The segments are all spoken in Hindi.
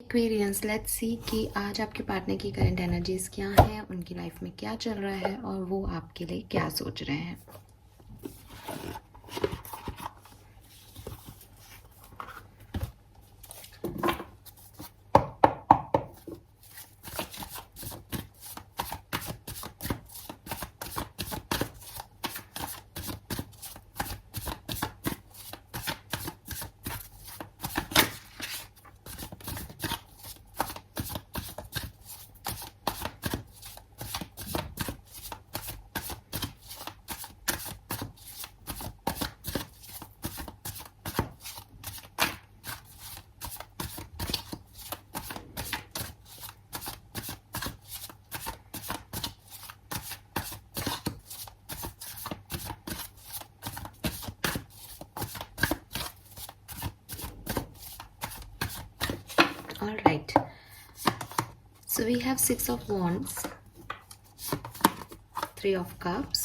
एक्वेरियंस, लेट्स सी कि आज आपके पार्टनर की करंट एनर्जीज क्या हैं, उनकी लाइफ में क्या चल रहा है और वो आपके लिए क्या सोच रहे हैं। All right, so we have 6 of wands, 3 of cups,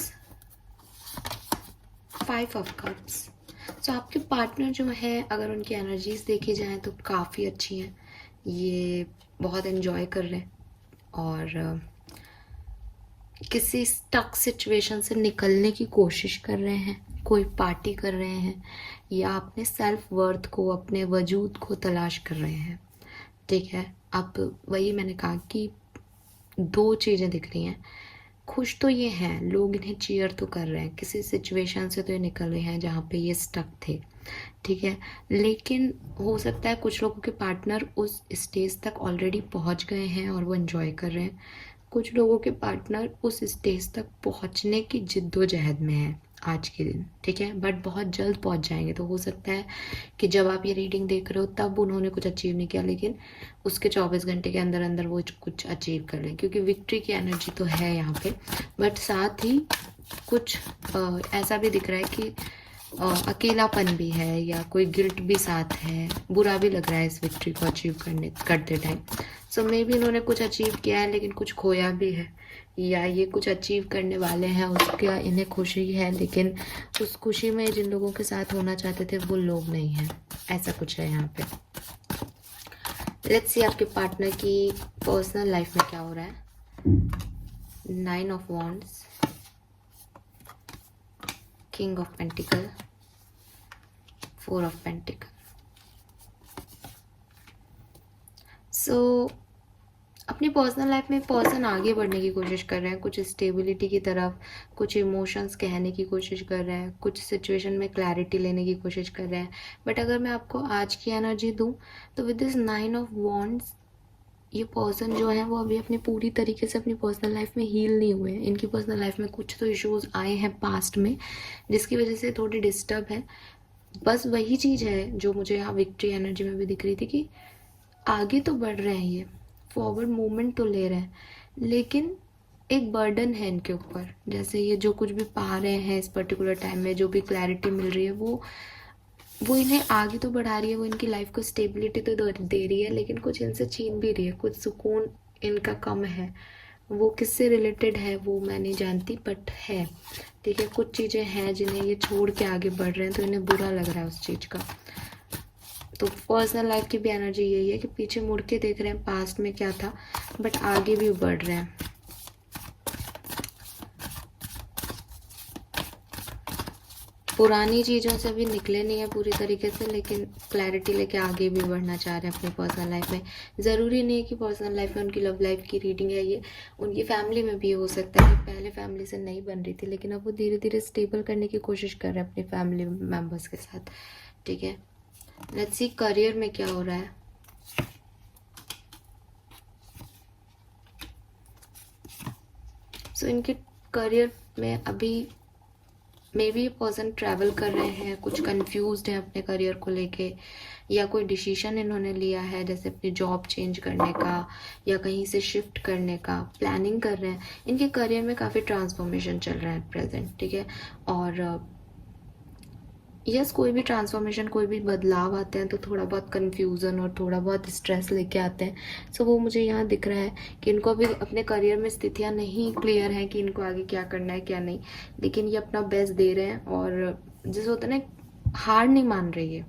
5 of cups. so आपके पार्टनर जो है, अगर उनकी एनर्जीज देखी जाए तो काफ़ी अच्छी हैं। ये बहुत एंजॉय कर रहे हैं और किसी स्टक सिचुएशन से निकलने की कोशिश कर रहे हैं, कोई पार्टी कर रहे हैं या अपने सेल्फ वर्थ को, अपने वजूद को तलाश कर रहे हैं। ठीक है, अब वही मैंने कहा कि 2 चीज़ें दिख रही हैं। खुश तो ये हैं, लोग इन्हें चीयर तो कर रहे हैं, किसी सिचुएशन से तो ये निकल रहे हैं जहाँ पे ये स्टक थे। ठीक है, लेकिन हो सकता है कुछ लोगों के पार्टनर उस स्टेज तक ऑलरेडी पहुँच गए हैं और वो एंजॉय कर रहे हैं। कुछ लोगों के पार्टनर उस स्टेज तक पहुँचने की जिद्दोजहद में हैं आज के दिन। ठीक है, बट बहुत जल्द पहुँच जाएंगे। तो हो सकता है कि जब आप ये रीडिंग देख रहे हो तब उन्होंने कुछ अचीव नहीं किया, लेकिन उसके 24 घंटे के अंदर अंदर वो कुछ अचीव कर लें, क्योंकि विक्ट्री की एनर्जी तो है यहाँ पे। बट साथ ही कुछ ऐसा भी दिख रहा है कि अकेलापन भी है या कोई गिल्ट भी साथ है, बुरा भी लग रहा है इस विक्ट्री को अचीव करते टाइम। सो मे बी इन्होंने कुछ अचीव किया है लेकिन कुछ खोया भी है, या ये कुछ अचीव करने वाले हैं, उसका इन्हें खुशी है लेकिन उस खुशी में जिन लोगों के साथ होना चाहते थे वो लोग नहीं हैं। ऐसा कुछ है यहाँ पे। लेट्स सी आपके पार्टनर की पर्सनल लाइफ में क्या हो रहा है। 9 of wands, king of pentacle, 4 of pentacle. So अपनी पर्सनल लाइफ में पर्सन आगे बढ़ने की कोशिश कर रहे हैं, कुछ स्टेबिलिटी की तरफ, कुछ इमोशंस कहने की कोशिश कर रहे हैं, कुछ सिचुएशन में क्लैरिटी लेने की कोशिश कर रहे हैं। बट अगर मैं आपको आज की एनर्जी दूं तो विद दिस 9 ऑफ वॉन्ड्स, ये पर्सन जो है वो अभी अपनी पूरी तरीके से अपनी पर्सनल लाइफ में हील नहीं हुए हैं। इनकी पर्सनल लाइफ में कुछ तो इश्यूज आए हैं पास्ट में, जिसकी वजह से थोड़ी डिस्टर्ब है। बस वही चीज़ है जो मुझे यहाँ विक्ट्री एनर्जी में भी दिख रही थी कि आगे तो बढ़ रहे हैं, ये फॉरवर्ड मूवमेंट तो ले रहे हैं, लेकिन एक बर्डन है इनके ऊपर। जैसे ये जो कुछ भी पा रहे हैं इस पर्टिकुलर टाइम में, जो भी क्लैरिटी मिल रही है वो इन्हें आगे तो बढ़ा रही है, वो इनकी लाइफ को स्टेबिलिटी तो दे रही है, लेकिन कुछ इनसे छीन भी रही है। कुछ सुकून इनका कम है, वो किससे रिलेटेड है वो मैं नहीं जानती, बट है। ठीक है, कुछ चीज़ें हैं जिन्हें ये छोड़ के आगे बढ़ रहे हैं तो इन्हें बुरा लग रहा है उस चीज़ का। तो पर्सनल लाइफ की भी एनर्जी यही है कि पीछे मुड़ के देख रहे हैं पास्ट में क्या था, बट आगे भी बढ़ रहे हैं। पुरानी चीज़ों से भी निकले नहीं है पूरी तरीके से, लेकिन क्लैरिटी लेके आगे भी बढ़ना चाह रहे हैं अपनी पर्सनल लाइफ में। ज़रूरी नहीं है कि पर्सनल लाइफ में उनकी लव लाइफ की रीडिंग है ये, उनकी फैमिली में भी हो सकता है कि पहले फैमिली से नहीं बन रही थी, लेकिन अब वो धीरे धीरे स्टेबल करने की कोशिश कर रहे हैं अपनी फैमिली मेम्बर्स के साथ। ठीक है, लेट्स सी करियर में क्या हो रहा है। सो इनके करियर में अभी मे बी पर्सन ट्रैवल कर रहे हैं, कुछ कंफ्यूज्ड हैं अपने करियर को लेके, या कोई डिसीजन इन्होंने लिया है जैसे अपनी जॉब चेंज करने का या कहीं से शिफ्ट करने का प्लानिंग कर रहे हैं। इनके करियर में काफ़ी ट्रांसफॉर्मेशन चल रहा है प्रेजेंट। ठीक है, और यस, कोई भी ट्रांसफॉर्मेशन, कोई भी बदलाव आते हैं तो थोड़ा बहुत कन्फ्यूज़न और थोड़ा बहुत स्ट्रेस लेके आते हैं। सो वो मुझे यहाँ दिख रहा है कि इनको अभी अपने करियर में स्थितियाँ नहीं क्लियर हैं कि इनको आगे क्या करना है क्या नहीं, लेकिन ये अपना बेस्ट दे रहे हैं और जैसे होता है ना, हार नहीं मान रही है।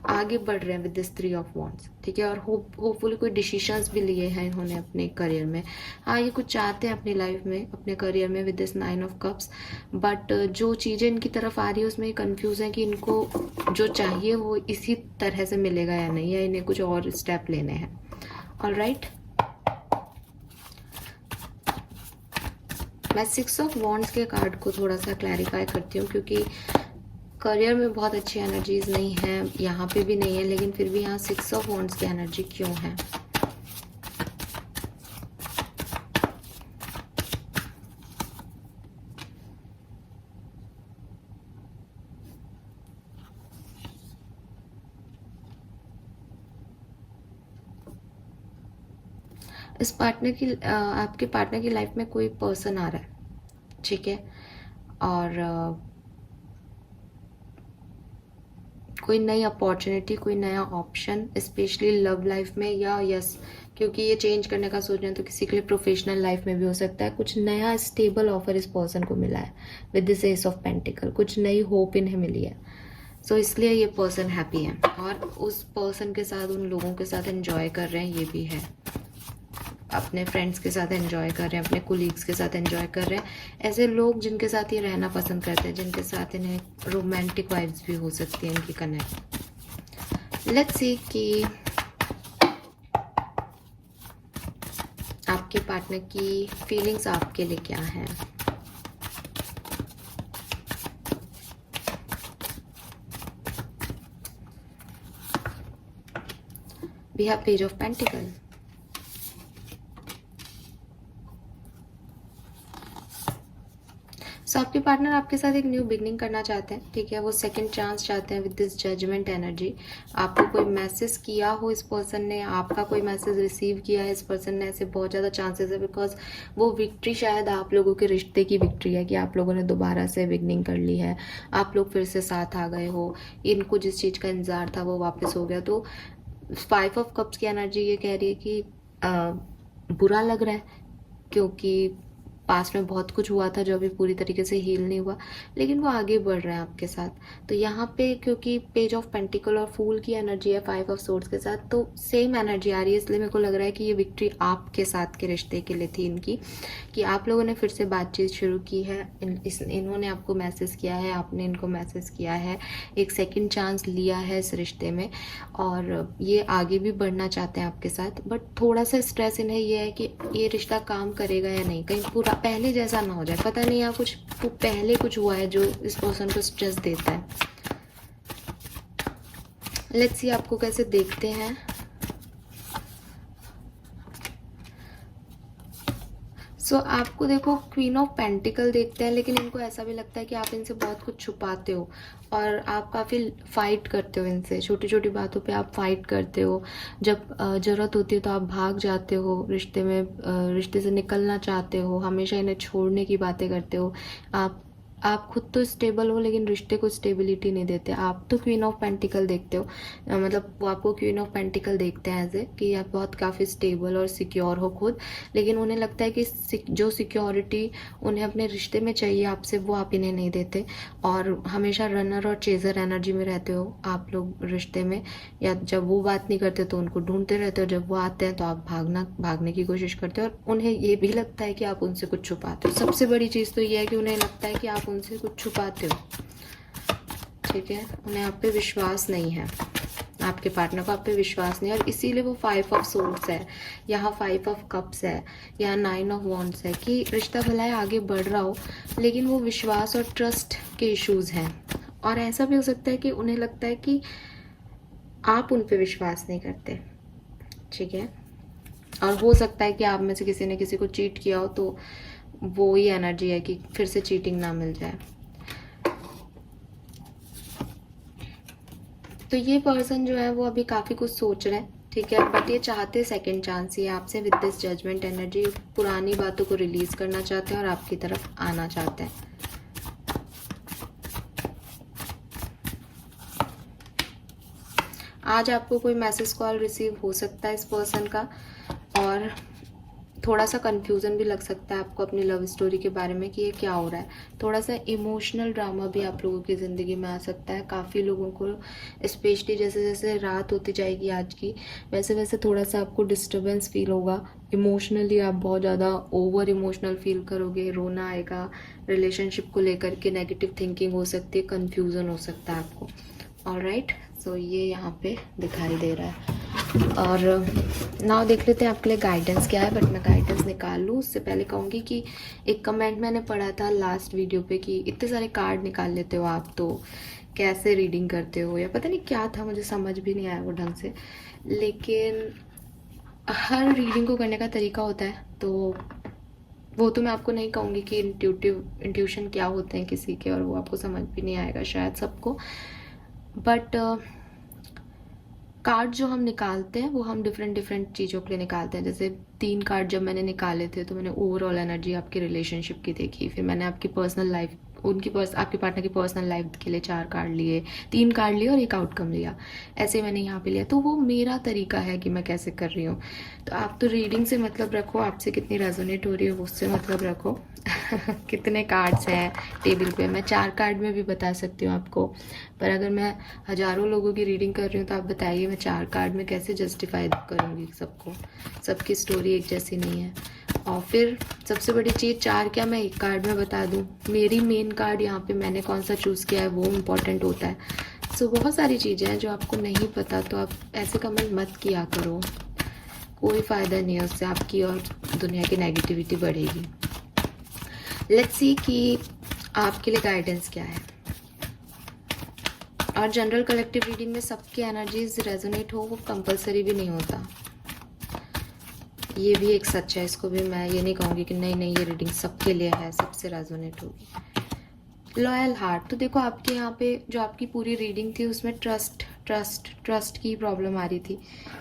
आगे बढ़ रहे हैं विद दिस 3 ऑफ वॉन्ड्स, ठीक है। और होपफुली कोई डिसीजंस भी लिए हैं इन्होंने अपने करियर में। हाँ, ये कुछ चाहते हैं अपनी लाइफ में, अपने करियर में with this 9 of cups, but जो चीज़ें इनकी तरफ आ रही है उसमें कंफ्यूज है कि इनको जो चाहिए वो इसी तरह से मिलेगा या नहीं, या इन्हें कुछ और स्टेप लेने हैं। ऑलराइट, मैं 6 ऑफ वॉन्ड्स के कार्ड को थोड़ा सा क्लैरिफाई करती हूँ, क्योंकि करियर में बहुत अच्छी एनर्जीज नहीं है, यहाँ पे भी नहीं है, लेकिन फिर भी यहाँ 6 ऑफ वॉन्ड्स की एनर्जी क्यों है। इस पार्टनर की आपके पार्टनर की लाइफ में कोई पर्सन आ रहा है, ठीक है, और कोई नई अपॉर्चुनिटी, कोई नया ऑप्शन, स्पेशली लव लाइफ में, या यस, क्योंकि ये चेंज करने का सोच रहे हैं तो किसी के लिए प्रोफेशनल लाइफ में भी हो सकता है। कुछ नया स्टेबल ऑफर इस पर्सन को मिला है with this S of pentacle, कुछ नई होप इन्हें मिली है। सो इसलिए ये पर्सन हैप्पी है, और उस पर्सन के साथ, उन लोगों के साथ एंजॉय कर रहे हैं, ये भी है। अपने फ्रेंड्स के साथ एंजॉय कर रहे हैं, अपने कोलीग्स के साथ एंजॉय कर रहे हैं। ऐसे लोग जिनके साथ ये रहना पसंद करते हैं, जिनके साथ इन्हें रोमांटिक वाइब्स भी हो सकती हैं इनकी कनेक्ट। लेट्स सी कि आपके पार्टनर की फीलिंग्स आपके लिए क्या हैं। We have page of pentacle. So आपके पार्टनर आपके साथ एक न्यू बिगनिंग करना चाहते हैं, ठीक है। वो सेकंड चांस चाहते हैं विद दिस जजमेंट एनर्जी। आपको कोई मैसेज किया हो इस पर्सन ने, आपका कोई मैसेज रिसीव किया है इस पर्सन ने, ऐसे बहुत ज़्यादा चांसेस है, बिकॉज वो विक्ट्री शायद आप लोगों के रिश्ते की विक्ट्री है कि आप लोगों ने दोबारा से बिगनिंग कर ली है, आप लोग फिर से साथ आ गए हो, इनको जिस चीज़ का इंतजार था वो वापस हो गया। तो 5 ऑफ कप्स की एनर्जी ये कह रही है कि बुरा लग रहा है, क्योंकि पास्ट में बहुत कुछ हुआ था जो अभी पूरी तरीके से हील नहीं हुआ, लेकिन वो आगे बढ़ रहे हैं आपके साथ। तो यहाँ पे क्योंकि पेज ऑफ पेंटिकल और फूल की एनर्जी है 5 ऑफ सोर्ड्स के साथ, तो सेम एनर्जी आ रही है, इसलिए मेरे को लग रहा है कि ये विक्ट्री आपके साथ के रिश्ते के लिए थी इनकी, कि आप लोगों ने फिर से बातचीत शुरू की है, इन्होंने आपको मैसेज किया है, आपने इनको मैसेज किया है, एक सेकेंड चांस लिया है इस रिश्ते में, और ये आगे भी बढ़ना चाहते हैं आपके साथ। बट थोड़ा सा स्ट्रेस इन्हें ये है कि ये रिश्ता काम करेगा या नहीं, कहीं पूरा पहले जैसा ना हो जाए, पता नहीं यहाँ कुछ पहले कुछ हुआ है जो इस पर्सन को स्ट्रेस देता है। लेट्स सी आपको कैसे देखते हैं। सो आपको देखो क्वीन ऑफ पेंटिकल देखते हैं, लेकिन इनको ऐसा भी लगता है कि आप इनसे बहुत कुछ छुपाते हो, और आप काफ़ी फाइट करते हो इनसे, छोटी छोटी बातों पे आप फाइट करते हो। जब ज़रूरत होती है तो आप भाग जाते हो रिश्ते में, रिश्ते से निकलना चाहते हो, हमेशा इन्हें छोड़ने की बातें करते हो। आप खुद तो स्टेबल हो, लेकिन रिश्ते को स्टेबिलिटी नहीं देते। आप तो क्वीन ऑफ पेंटिकल देखते हो, मतलब वो आपको क्वीन ऑफ पेंटिकल देखते हैं ऐसे कि आप बहुत काफ़ी स्टेबल और सिक्योर हो खुद, लेकिन उन्हें लगता है कि जो सिक्योरिटी उन्हें अपने रिश्ते में चाहिए आपसे, वो आप इन्हें नहीं देते, और हमेशा रनर और चेजर एनर्जी में रहते हो आप लोग रिश्ते में, या जब वो बात नहीं करते तो उनको ढूंढते रहते हो, जब वो आते हैं तो आप भागने की कोशिश करते हो, और उन्हें ये भी लगता है कि आप उनसे कुछ छुपाते हो। सबसे बड़ी चीज़ तो ये है कि उन्हें लगता है कि आप उनसे कुछ छुपाते हो, ठीक है। उन्हें आप पे विश्वास नहीं है, आपके पार्टनर को आप पे विश्वास नहीं है, और इसीलिए वो 5 ऑफ सोर्ड्स है, यहाँ 5 ऑफ कप्स है, यहाँ 9 ऑफ वॉन्ड्स है, कि रिश्ता भला है आगे बढ़ रहा हो, लेकिन वो विश्वास और ट्रस्ट के इश्यूज हैं। और ऐसा भी हो सकता है कि उन्हें लगता है कि आप उन पे विश्वास नहीं करते, ठीक है। और हो सकता है कि आप में से किसी ने किसी को चीट किया हो, तो वो ही एनर्जी है कि फिर से चीटिंग ना मिल जाए। तो ये पर्सन जो है वो अभी काफ़ी कुछ सोच रहे हैं, ठीक है, बट ये चाहते सेकंड चांस ही आपसे विद दिस जजमेंट एनर्जी। पुरानी बातों को रिलीज करना चाहते हैं और आपकी तरफ आना चाहते हैं। आज आपको कोई मैसेज कॉल रिसीव हो सकता है इस पर्सन का, और थोड़ा सा कन्फ्यूज़न भी लग सकता है आपको अपनी लव स्टोरी के बारे में कि ये क्या हो रहा है। थोड़ा सा इमोशनल ड्रामा भी आप लोगों की ज़िंदगी में आ सकता है। काफ़ी लोगों को स्पेशली जैसे जैसे रात होती जाएगी आज की, वैसे वैसे थोड़ा सा आपको डिस्टर्बेंस फील होगा। इमोशनली आप बहुत ज़्यादा ओवर इमोशनल फील करोगे, रोना आएगा, रिलेशनशिप को लेकर के नेगेटिव थिंकिंग हो सकती है, कन्फ्यूज़न हो सकता है आपको। ऑलराइट, सो ये यहाँ पे दिखाई दे रहा है। और नाउ देख लेते हैं आपके लिए गाइडेंस क्या है। बट मैं गाइडेंस निकाल लूँ उससे पहले कहूँगी कि एक कमेंट मैंने पढ़ा था लास्ट वीडियो पे कि इतने सारे कार्ड निकाल लेते हो आप, तो कैसे रीडिंग करते हो, या पता नहीं क्या था, मुझे समझ भी नहीं आया वो ढंग से। लेकिन हर रीडिंग को करने का तरीका होता है, तो वो तो मैं आपको नहीं कहूँगी कि इंट्यूशन क्या होते हैं किसी के, और वो आपको समझ भी नहीं आएगा शायद सबको। बट कार्ड जो हम निकालते हैं वो हम डिफरेंट चीज़ों के लिए निकालते हैं। जैसे 3 कार्ड जब मैंने निकाले थे तो मैंने ओवरऑल एनर्जी आपकी रिलेशनशिप की देखी, फिर मैंने आपकी पर्सनल लाइफ, आपके पार्टनर की पर्सनल लाइफ के लिए 4 कार्ड लिए, 3 कार्ड लिए और एक आउटकम लिया। ऐसे मैंने यहाँ पे लिया, तो वो मेरा तरीका है कि मैं कैसे कर रही हूँ। तो आप तो रीडिंग से मतलब रखो, आपसे कितनी रेजोनेट हो रही है उससे मतलब रखो। कितने कार्ड्स हैं टेबल पे, मैं 4 कार्ड में भी बता सकती हूँ आपको, पर अगर मैं हज़ारों लोगों की रीडिंग कर रही हूँ तो आप बताइए मैं 4 कार्ड में कैसे जस्टिफाई करूँगी सबको। सबकी स्टोरी एक जैसी नहीं है। और फिर सबसे बड़ी चीज़, 4 क्या मैं 1 कार्ड में बता दूँ, मेरी मेन कार्ड यहाँ पे मैंने कौन सा चूज़ किया है वो इम्पॉर्टेंट होता है। सो बहुत सारी चीज़ें हैं जो आपको नहीं पता, तो आप ऐसे कमेंट मत किया करो, कोई फ़ायदा नहीं है उससे, आपकी और दुनिया की नेगेटिविटी बढ़ेगी। लेट्स सी कि आपके लिए गाइडेंस क्या है। और जनरल कलेक्टिव रीडिंग में सबकी एनर्जीज रेजोनेट हो वो कंपलसरी भी नहीं होता, ये भी एक सच है। इसको भी मैं ये नहीं कहूँगी कि नहीं ये रीडिंग सबके लिए है, सबसे रेजोनेट होगी। लॉयल हार्ट, तो देखो आपके यहाँ पे जो आपकी पूरी रीडिंग थी उसमें ट्रस्ट की प्रॉब्लम आ रही थी,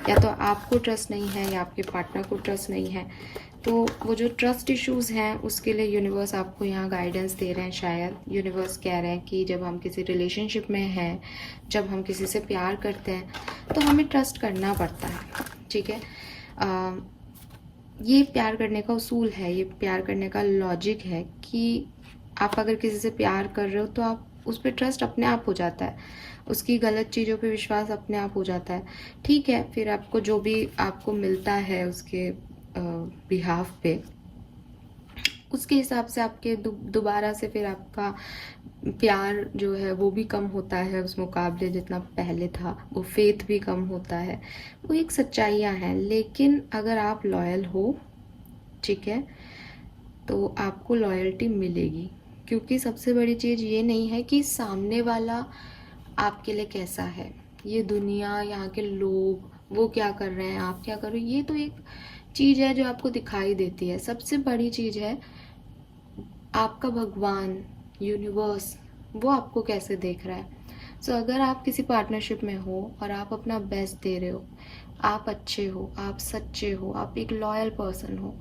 या तो आपको ट्रस्ट नहीं है या आपके पार्टनर को ट्रस्ट नहीं है। तो वो जो ट्रस्ट इश्यूज़ हैं उसके लिए यूनिवर्स आपको यहाँ गाइडेंस दे रहे हैं। शायद यूनिवर्स कह रहे हैं कि जब हम किसी रिलेशनशिप में हैं, जब हम किसी से प्यार करते हैं तो हमें ट्रस्ट करना पड़ता है, ठीक है। ये प्यार करने का उसूल है, ये प्यार करने का लॉजिक है कि आप अगर किसी से प्यार कर रहे हो तो आप उस पर ट्रस्ट अपने आप हो जाता है, उसकी गलत चीज़ों पे विश्वास अपने आप हो जाता है, ठीक है। फिर आपको जो भी आपको मिलता है उसके बिहाफ पे, उसके हिसाब से आपके दोबारा से फिर आपका प्यार जो है वो भी कम होता है उस मुकाबले जितना पहले था, वो फेथ भी कम होता है, वो एक सच्चाइयाँ हैं। लेकिन अगर आप लॉयल हो, ठीक है, तो आपको लॉयल्टी मिलेगी, क्योंकि सबसे बड़ी चीज़ ये नहीं है कि सामने वाला आपके लिए कैसा है, ये दुनिया, यहाँ के लोग वो क्या कर रहे हैं, आप क्या कर रहे हो, ये तो एक चीज़ है जो आपको दिखाई देती है। सबसे बड़ी चीज़ है आपका भगवान, यूनिवर्स, वो आपको कैसे देख रहा है। सो अगर आप किसी पार्टनरशिप में हो और आप अपना बेस्ट दे रहे हो, आप अच्छे हो, आप सच्चे हो, आप एक लॉयल पर्सन हो,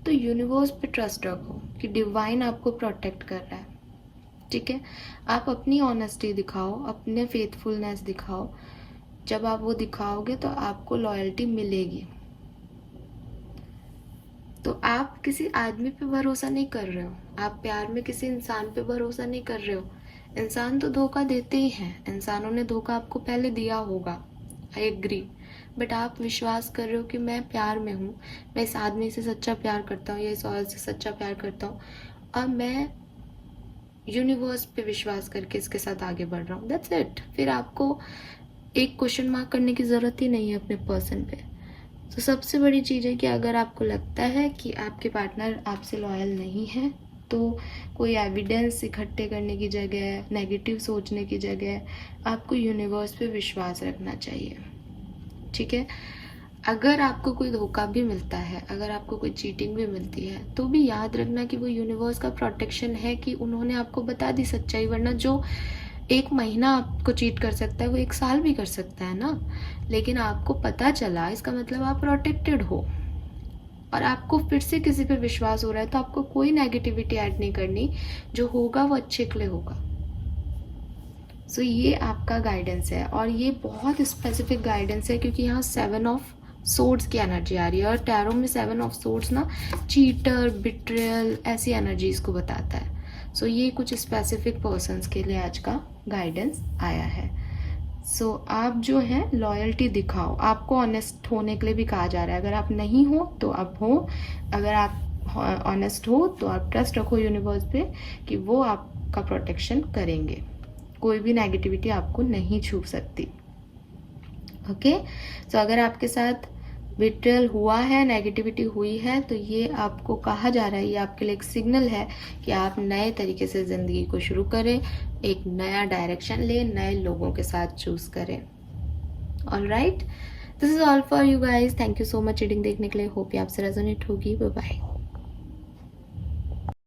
तो यूनिवर्स पे ट्रस्ट रखो कि डिवाइन आपको प्रोटेक्ट कर रहा है, ठीक है। आप अपनी ऑनेस्टी दिखाओ, अपने फेथफुलनेस दिखाओ। जब आप वो दिखाओगे तो आपको लॉयल्टी मिलेगी। तो आप किसी आदमी पे भरोसा नहीं कर रहे हो, आप प्यार में किसी इंसान पे भरोसा नहीं कर रहे हो। इंसान तो धोखा देते ही हैं, इंसानों ने धोखा आपको पहले दिया होगा, आई एग्री। बट आप विश्वास कर रहे हो कि मैं प्यार में हूँ, मैं इस आदमी से सच्चा प्यार करता हूँ या इस औरत से सच्चा प्यार करता हूँ, और मैं यूनिवर्स पे विश्वास करके इसके साथ आगे बढ़ रहा हूँ, दैट्स इट। फिर आपको एक क्वेश्चन मार्क करने की ज़रूरत ही नहीं है अपने पर्सन पे। तो सबसे बड़ी चीज़ है कि अगर आपको लगता है कि आपके पार्टनर आपसे लॉयल नहीं है, तो कोई एविडेंस इकट्ठे करने की जगह, नेगेटिव सोचने की जगह आपको यूनिवर्स पे विश्वास रखना चाहिए, ठीक है। अगर आपको कोई धोखा भी मिलता है, अगर आपको कोई चीटिंग भी मिलती है, तो भी याद रखना कि वो यूनिवर्स का प्रोटेक्शन है कि उन्होंने आपको बता दी सच्चाई। वरना जो 1 महीना आपको चीट कर सकता है वो 1 साल भी कर सकता है ना। लेकिन आपको पता चला, इसका मतलब आप प्रोटेक्टेड हो, और आपको फिर से किसी पे विश्वास हो रहा है, तो आपको कोई नेगेटिविटी ऐड नहीं करनी, जो होगा वो अच्छे के लिए होगा। सो ये आपका गाइडेंस है, और ये बहुत स्पेसिफिक गाइडेंस है क्योंकि यहाँ 7 ऑफ सोर्ड्स की एनर्जी आ रही है, और टैरो में 7 ऑफ सोर्ड्स ना चीटर, बिट्रेयल, ऐसी एनर्जीज को बताता है। सो ये कुछ स्पेसिफिक पर्सन्स के लिए आज का गाइडेंस आया है। सो आप जो है लॉयल्टी दिखाओ, आपको ऑनेस्ट होने के लिए भी कहा जा रहा है। अगर आप नहीं हो तो आप हो, अगर आप ऑनेस्ट हो तो आप ट्रस्ट रखो यूनिवर्स पे कि वो आपका प्रोटेक्शन करेंगे, कोई भी नेगेटिविटी आपको नहीं छू सकती। ओके, सो अगर आपके साथ बिट्रेयल हुआ है, नेगेटिविटी हुई है, तो ये आपको कहा जा रहा है, ये आपके लिए एक सिग्नल है कि आप नए तरीके से ज़िंदगी को शुरू करें, एक नया डायरेक्शन लें, नए लोगों के साथ चूज़ करें। All right, this is all for you guys. Thank you so much reading देखने के लिए। होप ये आपसे रेजोनेट होगी। Bye bye.